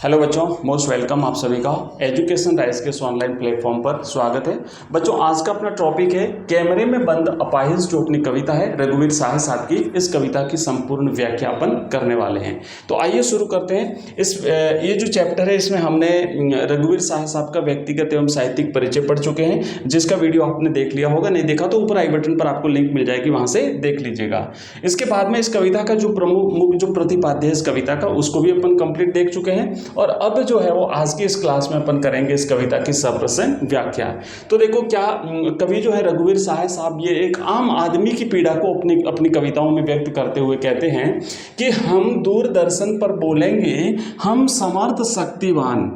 Hello बच्चों, most welcome आप सभी का एजुकेशन राइज के इस ऑनलाइन प्लेटफॉर्म पर स्वागत है। बच्चों, आज का अपना टॉपिक है कैमरे में बंद अपाहिज, जो अपनी कविता है रघुवीर साहे साहब की। इस कविता की संपूर्ण व्याख्यापन करने वाले हैं। तो आइए शुरू करते हैं। ये जो चैप्टर है इसमें हमने रघुवीर साहे साहब का व्यक्तिगत एवं साहित्यिक परिचय पढ़ चुके हैं, जिसका वीडियो आपने देख लिया होगा। नहीं देखा तो ऊपर आई बटन पर आपको लिंक मिल जाएगी, वहां से देख लीजिएगा। इसके बाद में इस कविता का जो प्रमुख जो प्रतिपाद्य है इस कविता का, उसको भी अपन कंप्लीट देख चुके हैं। और अब जो है वो आज की इस क्लास में अपन करेंगे इस कविता की सप्रश्न व्याख्या। तो देखो, क्या कवि जो है रघुवीर साहे साहब, ये एक आम आदमी की पीड़ा को अपनी कविताओं में व्यक्त करते हुए कहते हैं कि हम दूरदर्शन पर बोलेंगे, हम समर्थ शक्तिवान।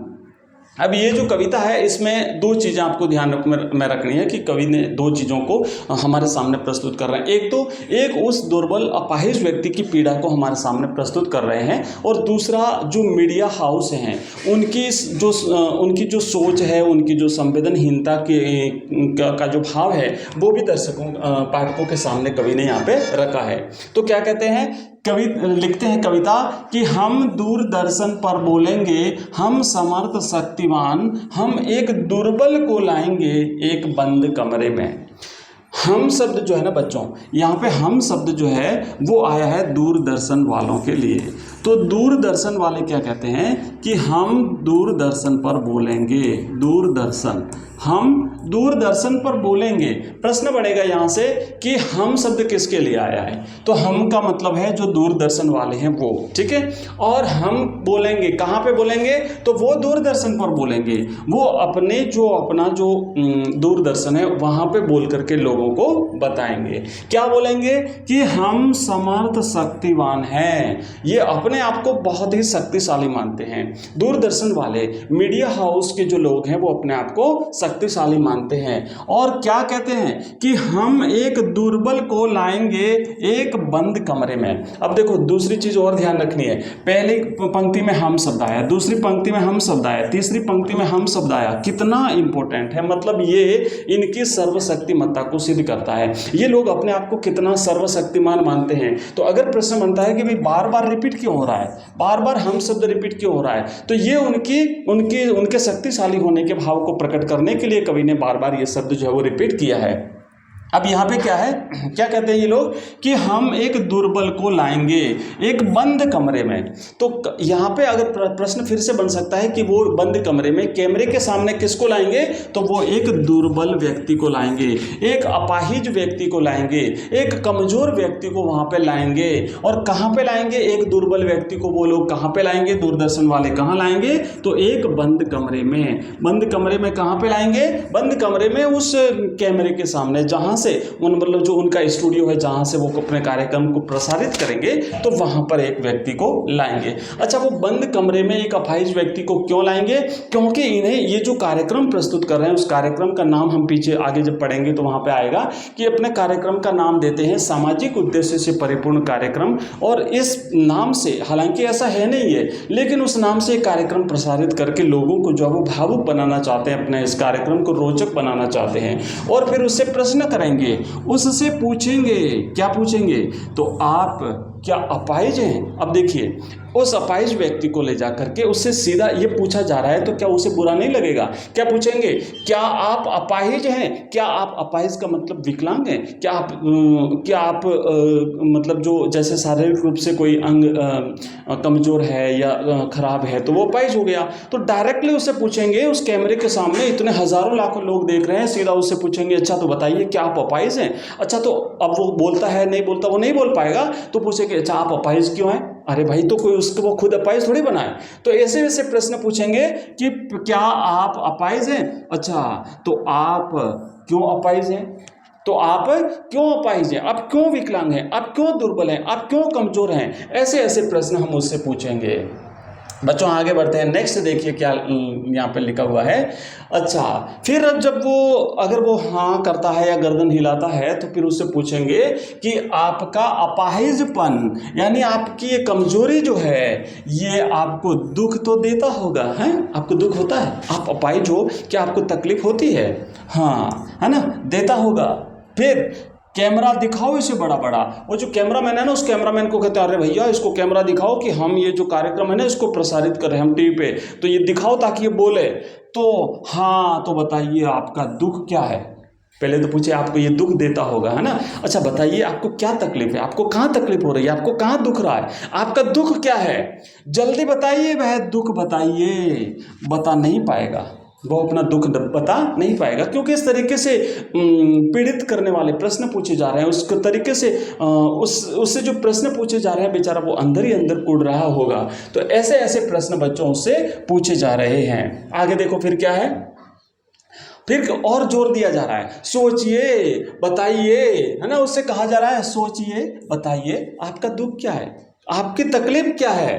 अब ये जो कविता है इसमें दो चीज़ें आपको ध्यान में रखनी है कि कवि ने दो चीज़ों को हमारे सामने प्रस्तुत कर रहे हैं। एक उस दुर्बल अपाहिज व्यक्ति की पीड़ा को हमारे सामने प्रस्तुत कर रहे हैं, और दूसरा जो मीडिया हाउस हैं उनकी जो सोच है, उनकी जो संवेदनहीनता का जो भाव है, वो भी दर्शकों पाठकों के सामने कवि ने यहाँ पे रखा है। तो क्या कहते हैं कवि, लिखते हैं कविता कि हम दूरदर्शन पर बोलेंगे, हम समर्थ शक्तिवान, हम एक दुर्बल को लाएंगे एक बंद कमरे में। हम शब्द जो है ना बच्चों, यहाँ पे हम शब्द जो है वो आया है दूरदर्शन वालों के लिए। तो दूरदर्शन वाले क्या कहते हैं कि हम दूरदर्शन पर बोलेंगे, हम दूरदर्शन पर बोलेंगे। प्रश्न बढ़ेगा यहाँ से कि हम शब्द किसके लिए आया है। तो हम का मतलब है जो दूरदर्शन वाले हैं वो, ठीक है। और हम बोलेंगे कहाँ पे बोलेंगे, तो वो दूरदर्शन पर बोलेंगे। वो अपना जो दूरदर्शन है वहाँ पे बोल करके लोगों को बताएंगे। क्या बोलेंगे कि हम समर्थ शक्तिवान हैं। ये अपने आप को बहुत ही शक्तिशाली मानते हैं। दूरदर्शन वाले, मीडिया हाउस के जो लोग हैं वो अपने आप को शक्तिशाली मानते हैं। और क्या कहते हैं कि हम एक दुर्बल को लाएंगे एक बंद कमरे में। अब देखो, दूसरी चीज और ध्यान रखनी है। पहली पंक्ति में हम शब्द आया, दूसरी पंक्ति में हम शब्द आया, तीसरी पंक्ति में हम शब्द आया। कितना इंपॉर्टेंट है, मतलब ये इनकी सर्वशक्तिमत्ता को सिद्ध करता है। ये लोग अपने आप को कितना सर्वशक्तिमान मानते हैं। तो अगर प्रश्न बनता है कि भाई बार बार रिपीट क्यों हो रहा है, बार बार हम शब्द रिपीट क्यों हो रहा है, तो ये उनके शक्तिशाली होने के भाव को प्रकट करने के लिए कवि ने बार बार ये शब्द जो है वो रिपीट किया है। अब यहाँ पे क्या है, क्या कहते हैं ये लोग कि हम एक दुर्बल को लाएंगे एक बंद कमरे में। तो यहाँ पे अगर प्रश्न फिर से बन सकता है कि वो बंद कमरे में कैमरे के सामने किसको लाएंगे, तो वो एक दुर्बल व्यक्ति को लाएंगे, एक अपाहिज व्यक्ति को लाएंगे, एक कमजोर व्यक्ति को वहां पे लाएंगे। और कहाँ पे लाएंगे, एक दुर्बल व्यक्ति को वो लोग कहाँ पे लाएंगे, दूरदर्शन वाले कहाँ लाएंगे, तो एक बंद कमरे में। बंद कमरे में कहाँ पे लाएंगे, बंद कमरे में उस कैमरे के सामने, जहां से मतलब जो उनका स्टूडियो है, जहां से वो अपने कार्यक्रम को प्रसारित करेंगे, तो वहां पर एक व्यक्ति को लाएंगे। अच्छा, वो बंद कमरे में एक अपाहिज व्यक्ति को क्यों लाएंगे, क्योंकि इन्हें ये जो कार्यक्रम प्रस्तुत कर रहे हैं उस कार्यक्रम का नाम हम पीछे आगे जब पढ़ेंगे तो वहां पे आएगा कि अपने कार्यक्रम का नाम देते हैं सामाजिक उद्देश्य से परिपूर्ण कार्यक्रम। और इस नाम से, हालांकि ऐसा है नहीं है, लेकिन उस नाम से कार्यक्रम प्रसारित करके लोगों को जो है वो भावुक बनाना चाहते हैं, अपने इस कार्यक्रम को रोचक बनाना चाहते हैं। और फिर उससे प्रश्न करेंगे, उससे पूछेंगे, क्या पूछेंगे, तो आप क्या अपाहिज हैं। अब देखिए, उस अपाहिज व्यक्ति को ले जा करके उससे सीधा ये पूछा जा रहा है, तो क्या उसे बुरा नहीं लगेगा। क्या पूछेंगे, क्या आप अपाहिज हैं, क्या आप अपाहिज का मतलब विकलांग हैं, क्या आप मतलब जो जैसे शारीरिक रूप से कोई अंग कमजोर है या खराब है तो वो अपाहिज हो गया। तो डायरेक्टली उससे पूछेंगे, उस कैमरे के सामने इतने हजारों लाखों लोग देख रहे हैं, सीधा उससे पूछेंगे, अच्छा तो बताइए क्या आप अपाहिज हैं। अच्छा, तो अब वो बोलता है नहीं बोलता, वो नहीं बोल पाएगा, तो पूछेंगे अच्छा आप अपाहिज क्यों हैं। अरे भाई, तो कोई उसको वो खुद अपाहिज थोड़ी बनाए। तो ऐसे वैसे प्रश्न पूछेंगे कि क्या आप अपाहिज हैं। अच्छा, तो आप क्यों अपाहिज हैं, तो आप क्यों अपाहिज हैं, आप क्यों विकलांग हैं, आप क्यों दुर्बल हैं, आप क्यों कमजोर हैं। ऐसे ऐसे प्रश्न हम उससे पूछेंगे। बच्चों आगे बढ़ते हैं। नेक्स्ट देखिए क्या यहाँ पे लिखा हुआ है। अच्छा, फिर अब जब अगर वो हाँ करता है या गर्दन हिलाता है, तो फिर उससे पूछेंगे कि आपका अपाहिजपन, यानी आपकी ये कमजोरी जो है, ये आपको दुख तो देता होगा, है, आपको दुख होता है, आप अपाहिज हो, क्या आपको तकलीफ होती है, हाँ, है ना, देता होगा। फिर कैमरा दिखाओ इसे बड़ा बड़ा। वो जो कैमरामैन है ना, उस कैमरामैन को कहते हैं अरे भैया इसको कैमरा दिखाओ कि हम ये जो कार्यक्रम है ना इसको प्रसारित कर रहे हैं हम टीवी पे, तो ये दिखाओ ताकि ये बोले। तो हाँ, तो बताइए आपका दुख क्या है। पहले तो पूछे आपको ये दुख देता होगा, है ना। अच्छा बताइए आपको क्या तकलीफ है, आपको कहाँ तकलीफ हो रही है, आपको कहाँ दुख रहा है, आपका दुख क्या है, जल्दी बताइए। वह दुख बताइए, बता नहीं पाएगा, वो अपना दुख बता नहीं पाएगा, क्योंकि इस तरीके से पीड़ित करने वाले प्रश्न पूछे जा रहे हैं। उस तरीके से उससे जो प्रश्न पूछे जा रहे हैं, बेचारा वो अंदर ही अंदर कूद रहा होगा। तो ऐसे ऐसे प्रश्न बच्चों से पूछे जा रहे हैं। आगे देखो फिर क्या है, फिर और जोर दिया जा रहा है, सोचिए बताइए, है ना। उससे कहा जा रहा है सोचिए बताइए आपका दुख क्या है, आपकी तकलीफ क्या है,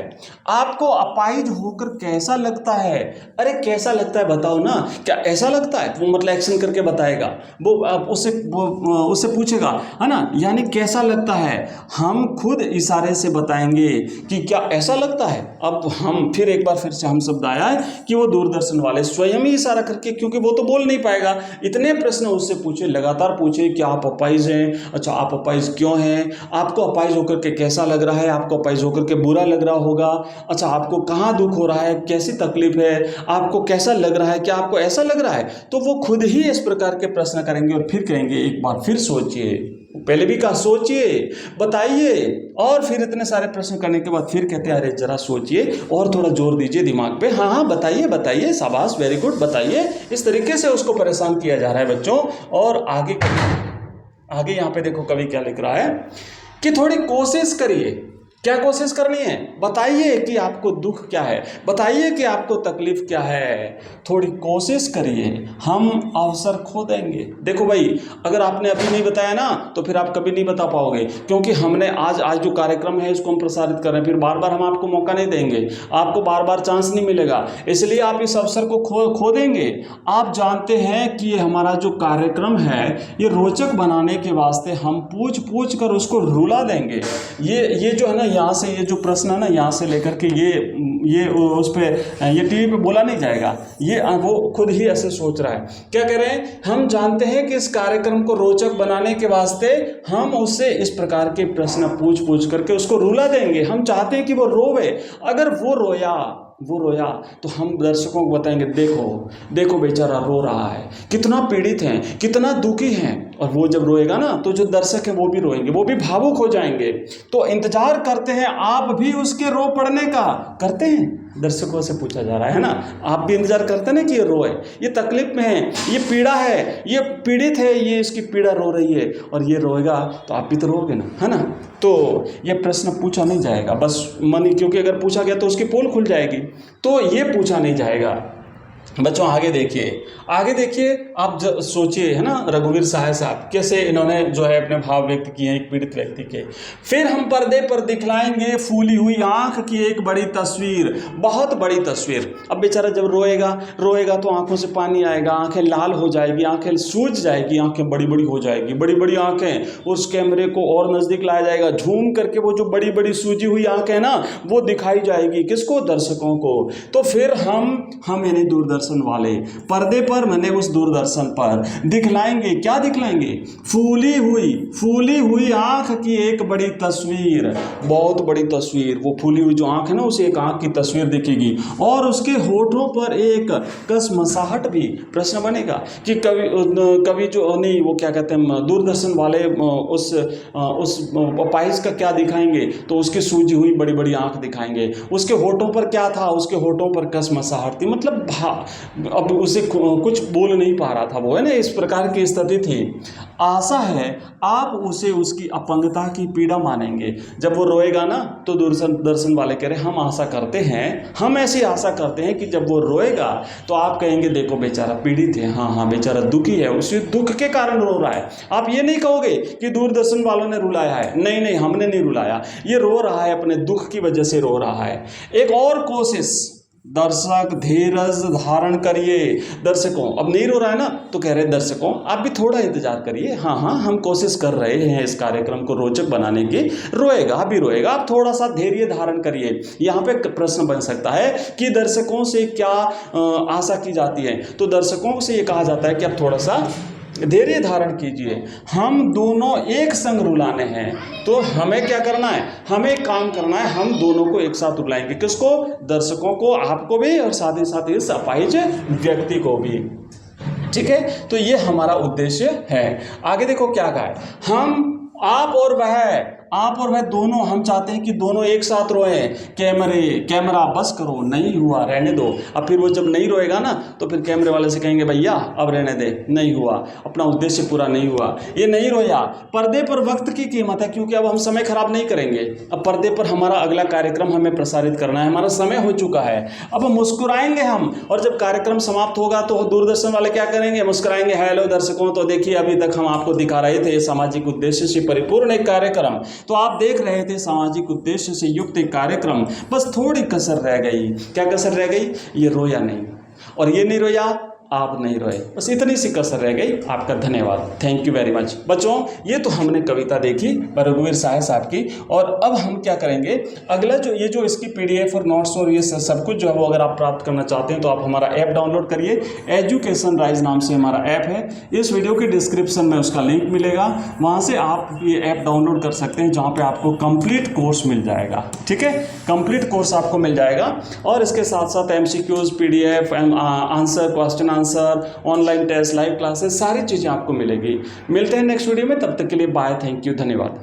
आपको अपाहिज होकर कैसा लगता है। अरे कैसा लगता है बताओ ना, क्या ऐसा लगता है, वो मतलब एक्शन करके बताएगा। वो उससे पूछेगा, है ना, यानी कैसा लगता है। हम खुद इशारे से बताएंगे कि क्या ऐसा लगता है। अब हम फिर एक बार फिर से हम शब्द आया है कि वो दूरदर्शन वाले स्वयं ही इशारा करके, क्योंकि वो तो बोल नहीं पाएगा, इतने प्रश्न उससे पूछे, लगातार पूछे कि आप अपाहिज हैं। अच्छा आप अपाहिज क्यों हैं, आपको अपाहिज होकर के कैसा लग रहा है, आपको अपाहिज होकर के बुरा लग रहा होगा। अच्छा आपको कहाँ दुख हो रहा है, कैसी तकलीफ है, आपको कैसा लग रहा है, क्या आपको ऐसा लग रहा है। तो वो खुद ही इस प्रकार के प्रश्न करेंगे और फिर कहेंगे एक बार फिर सोचिए। पहले भी कहा सोचिए बताइए, और फिर इतने सारे प्रश्न करने के बाद फिर कहते हैं अरे जरा सोचिए और थोड़ा जोर दीजिए दिमाग पे, हाँ हाँ बताइए बताइए, शाबाश वेरी गुड बताइए। इस तरीके से उसको परेशान किया जा रहा है बच्चों। और आगे यहाँ पे देखो कवि क्या लिख रहा है कि थोड़ी कोशिश करिए। क्या कोशिश करनी है, बताइए कि आपको दुख क्या है, बताइए कि आपको तकलीफ क्या है, थोड़ी कोशिश करिए, हम अवसर खो देंगे। देखो भाई, अगर आपने अभी नहीं बताया ना तो फिर आप कभी नहीं बता पाओगे, क्योंकि हमने आज जो कार्यक्रम है इसको हम प्रसारित कर रहे हैं, फिर बार बार हम आपको मौका नहीं देंगे, आपको बार बार चांस नहीं मिलेगा, इसलिए आप इस अवसर को खो देंगे। आप जानते हैं कि ये हमारा जो कार्यक्रम है ये रोचक बनाने के वास्ते हम पूछ कर उसको रुला देंगे। ये जो है ना, यहाँ से ये जो प्रश्न है ना, यहाँ से लेकर के ये उस पे ये टीवी पे बोला नहीं जाएगा, ये वो खुद ही ऐसे सोच रहा है। क्या कह रहे हैं, हम जानते हैं कि इस कार्यक्रम को रोचक बनाने के वास्ते हम उससे इस प्रकार के प्रश्न पूछ करके उसको रुला देंगे। हम चाहते हैं कि वो रोवे, अगर वो रोया तो हम दर्शकों को बताएंगे देखो बेचारा रो रहा है, कितना पीड़ित है, कितना दुखी है। और वो जब रोएगा ना तो जो दर्शक है वो भी रोएंगे, वो भी भावुक हो जाएंगे। तो इंतजार करते हैं आप भी उसके रो पड़ने का, करते हैं। दर्शकों से पूछा जा रहा है ना, आप भी इंतजार करते हैं ना कि ये रोए, ये तकलीफ में है, ये पीड़ा है, ये पीड़ित है, ये इसकी पीड़ा रो रही है, और ये रोएगा तो आप भी तो रोगे ना, है ना। तो ये प्रश्न पूछा नहीं जाएगा बस मन, क्योंकि अगर पूछा गया तो उसकी पोल खुल जाएगी, तो ये पूछा नहीं जाएगा। बच्चों आगे देखिए आप सोचिए, है ना, रघुवीर सहाय साहब कैसे इन्होंने जो है अपने भाव व्यक्त किए हैं एक पीड़ित व्यक्ति के। फिर हम पर्दे पर दिखलाएंगे फूली हुई आंख की एक बड़ी तस्वीर, बहुत बड़ी तस्वीर। अब बेचारा जब रोएगा तो आंखों से पानी आएगा, आंखें लाल हो जाएगी, आंखें सूज जाएगी, आंखें बड़ी बड़ी हो जाएगी, बड़ी बड़ी आंखें। उस कैमरे को और नज़दीक लाया जाएगा, झूम करके वो जो बड़ी बड़ी सूजी हुई आंखें है ना वो दिखाई जाएगी, किसको, दर्शकों को। तो फिर हम यानी दूरदर्शन वाले पर्दे पर, मैंने उस दूरदर्शन पर दिखलाएंगे, क्या दिखलाएंगे, फूली हुई आंख की एक बड़ी तस्वीर, बहुत बड़ी तस्वीर। वो फूली हुई जो आंख है ना, उस एक आंख की तस्वीर दिखेगी, और उसके होठों पर एक कसमसाहट भी। प्रश्न बनेगा कि कवि जो नहीं, वो क्या कहते हैं, दूरदर्शन वाले उस अपाहिज का क्या दिखाएंगे, तो उसकी सूजी हुई बड़ी बड़ी आंख दिखाएंगे। उसके होठों पर क्या था, उसके होठों पर कसमसाहट थी, मतलब अब उसे कुछ बोल नहीं पा रहा था वो, है ना, इस प्रकार की स्थिति थी। आशा है आप उसे उसकी अपंगता की पीड़ा मानेंगे। जब वो रोएगा ना तो दूरदर्शन वाले कह रहे हम आशा करते हैं, हम ऐसी आशा करते हैं कि जब वो रोएगा तो आप कहेंगे देखो बेचारा पीड़ित है, हाँ बेचारा दुखी है, उसी दुख के कारण रो रहा है। आप ये नहीं कहोगे कि दूरदर्शन वालों ने रुलाया है, नहीं हमने नहीं रुलाया, ये रो रहा है, अपने दुख की वजह से रो रहा है। एक और कोशिश, दर्शक धीरज धारण करिए। दर्शकों अब नहीं रो रहा है ना, तो कह रहे दर्शकों आप भी थोड़ा इंतजार करिए, हाँ हम कोशिश कर रहे हैं इस कार्यक्रम को रोचक बनाने की, रोएगा भी रोएगा, आप थोड़ा सा धैर्य धारण करिए। यहाँ पे प्रश्न बन सकता है कि दर्शकों से क्या आशा की जाती है, तो दर्शकों से ये कहा जाता है कि आप थोड़ा सा धैर्य धारण कीजिए, हम दोनों एक संग रुलाने हैं। तो हमें क्या करना है, हमें काम करना है, हम दोनों को एक साथ रुलाएंगे। किसको? दर्शकों को, आपको भी और साथ ही साथ इस अपाहिज व्यक्ति को भी। ठीक है, तो ये हमारा उद्देश्य है। आगे देखो क्या कहा है, हम आप और वह दोनों, हम चाहते हैं कि दोनों एक साथ रोए। कैमरा बस करो, नहीं हुआ, रहने दो। अब फिर वो जब नहीं रोएगा ना तो फिर कैमरे वाले से कहेंगे भैया अब रहने दे, नहीं हुआ, अपना उद्देश्य पूरा नहीं हुआ, ये नहीं रोया। पर्दे पर वक्त की कीमत है, क्योंकि अब हम समय खराब नहीं करेंगे। अब पर्दे पर हमारा अगला कार्यक्रम हमें प्रसारित करना है, हमारा समय हो चुका है। अब मुस्कुराएंगे हम, और जब कार्यक्रम समाप्त होगा तो दूरदर्शन वाले क्या करेंगे, मुस्कुराएंगे, हेलो दर्शकों, तो देखिए अभी तक हम आपको दिखा रहे थे सामाजिक उद्देश्य से परिपूर्ण एक कार्यक्रम, तो आप देख रहे थे सामाजिक उद्देश्य से युक्त एक कार्यक्रम, बस थोड़ी कसर रह गई। क्या कसर रह गई? ये रोया नहीं, और ये नहीं रोया, आप नहीं रोए, बस इतनी सी कसर रह गई। आपका धन्यवाद, थैंक यू वेरी मच। बच्चों, ये तो हमने कविता देखी रघुवीर साहे साहब की, और अब हम क्या करेंगे, अगला जो इसकी PDF और नोट्स और ये सब कुछ जो है वो अगर आप प्राप्त करना चाहते हैं तो आप हमारा ऐप डाउनलोड करिए। एजुकेशन राइज नाम से हमारा ऐप है, इस वीडियो के डिस्क्रिप्शन में उसका लिंक मिलेगा, वहाँ से आप ये ऐप डाउनलोड कर सकते हैं, जहाँ पर आपको कंप्लीट कोर्स मिल जाएगा। ठीक है, कंप्लीट कोर्स आपको मिल जाएगा, और इसके साथ साथ MCQs, PDF, answer, question answer, online test, live classes, सारी चीज़ें आपको मिलेगी। मिलते हैं नेक्स्ट वीडियो में, तब तक के लिए बाय, थैंक यू, धन्यवाद।